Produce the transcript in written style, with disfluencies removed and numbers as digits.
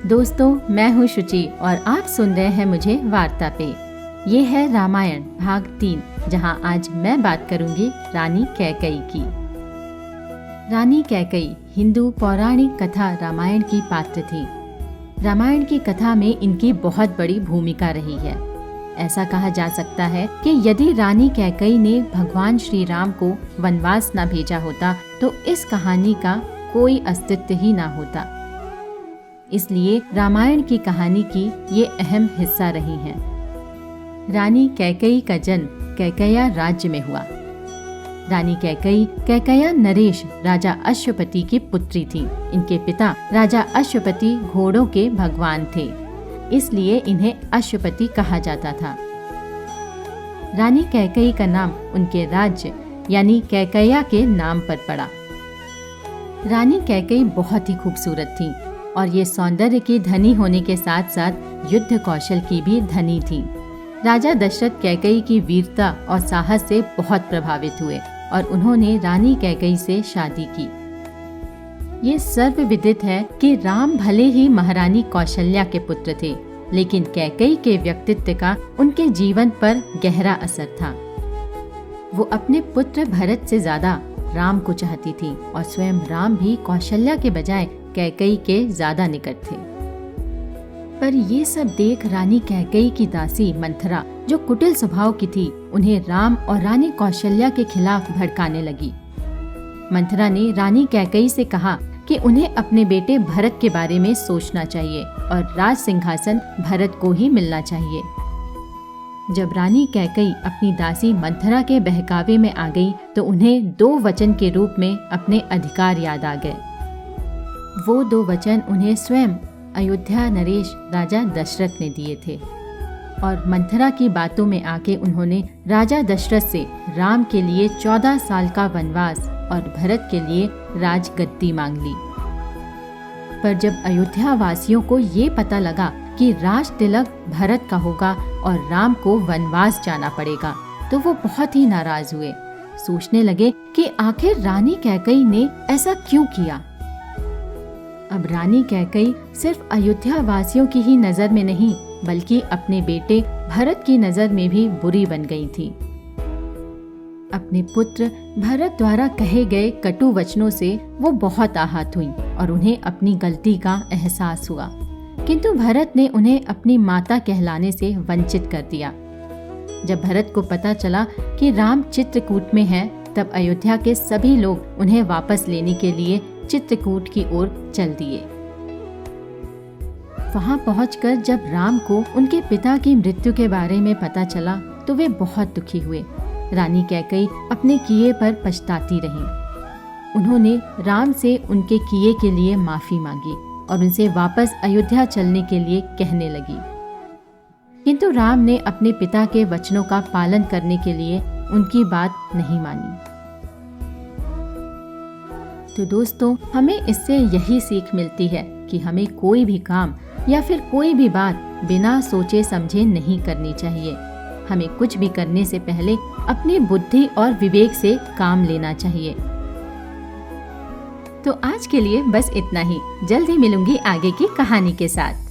दोस्तों, मैं हूँ शुचि और आप सुन रहे हैं मुझे वार्ता पे। ये है रामायण भाग 3, जहाँ आज मैं बात करूंगी रानी कैकेयी की। रानी कैकेयी हिंदू पौराणिक कथा रामायण की पात्र थी। रामायण की कथा में इनकी बहुत बड़ी भूमिका रही है। ऐसा कहा जा सकता है कि यदि रानी कैकेयी ने भगवान श्री राम को वनवास न भेजा होता तो इस कहानी का कोई अस्तित्व ही ना होता। इसलिए रामायण की कहानी की ये अहम हिस्सा रही हैं। रानी कैकेयी का जन्म कैकेया राज्य में हुआ। रानी कैकेयी कैकेया नरेश राजा अश्वपति की पुत्री थी। इनके पिता राजा अश्वपति घोड़ों के भगवान थे, इसलिए इन्हें अश्वपति कहा जाता था। रानी कैकेयी का नाम उनके राज्य यानी कैकेया के नाम पर पड़ा। रानी कैकेयी बहुत ही खूबसूरत थी और ये सौंदर्य की धनी होने के साथ साथ युद्ध कौशल की भी धनी थी। राजा दशरथ कैकेयी की वीरता और साहस से बहुत प्रभावित हुए और उन्होंने रानी कैकेयी से शादी की। ये सर्वविदित है कि राम भले ही महारानी कौशल्या के पुत्र थे, लेकिन कैकेयी के व्यक्तित्व का उनके जीवन पर गहरा असर था। वो अपने पुत्र भरत से ज्यादा राम को चाहती थी और स्वयं राम भी कौशल्या के बजाय कैकेयी के ज्यादा निकट थे। पर ये सब देख रानी कैकेयी की दासी मंथरा, जो कुटिल स्वभाव की थी, उन्हें राम और रानी कौशल्या के खिलाफ भड़काने लगी। मंथरा ने रानी कैकेयी से कहा कि उन्हें अपने बेटे भरत के बारे में सोचना चाहिए और राज सिंहासन भरत को ही मिलना चाहिए। जब रानी कैकेयी अपनी दासी मंथरा के बहकावे में आ गई तो उन्हें 2 वचन के रूप में अपने अधिकार याद आ गए। वो 2 वचन उन्हें स्वयं अयोध्या नरेश राजा दशरथ ने दिए थे और मंथरा की बातों में आके उन्होंने राजा दशरथ से राम के लिए 14 साल का वनवास और भरत के लिए राजगद्दी मांग ली। पर जब अयोध्या वासियों को ये पता लगा कि राज तिलक भरत का होगा और राम को वनवास जाना पड़ेगा तो वो बहुत ही नाराज हुए। सोचने लगे कि आखिर रानी कैकेयी ने ऐसा क्यों किया। अब रानी कैकेयी सिर्फ अयोध्या वासियों की ही नजर में नहीं बल्कि अपने बेटे भरत की नजर में भी बुरी बन गई थी। अपने पुत्र भरत द्वारा कहे गए कटु वचनों से वो बहुत आहत हुई और उन्हें अपनी गलती का एहसास हुआ, किंतु भरत ने उन्हें अपनी माता कहलाने से वंचित कर दिया। जब भरत को पता चला कि राम चित्रकूट में हैं, तब अयोध्या के सभी लोग उन्हें वापस लेने के लिए चित्रकूट की ओर चल दिए। वहां पहुंचकर जब राम को उनके पिता की मृत्यु के बारे में पता चला तो वे बहुत दुखी हुए। रानी कैकेयी अपने किए पर पछताती रही। उन्होंने राम से उनके किए के लिए माफी मांगी और उनसे वापस अयोध्या चलने के लिए कहने लगी, किंतु राम ने अपने पिता के वचनों का पालन करने के लिए उनकी बात नहीं मानी। तो दोस्तों, हमें इससे यही सीख मिलती है कि हमें कोई भी काम या फिर कोई भी बात बिना सोचे समझे नहीं करनी चाहिए। हमें कुछ भी करने से पहले अपनी बुद्धि और विवेक से काम लेना चाहिए। तो आज के लिए बस इतना ही। जल्द ही मिलूंगी आगे की कहानी के साथ।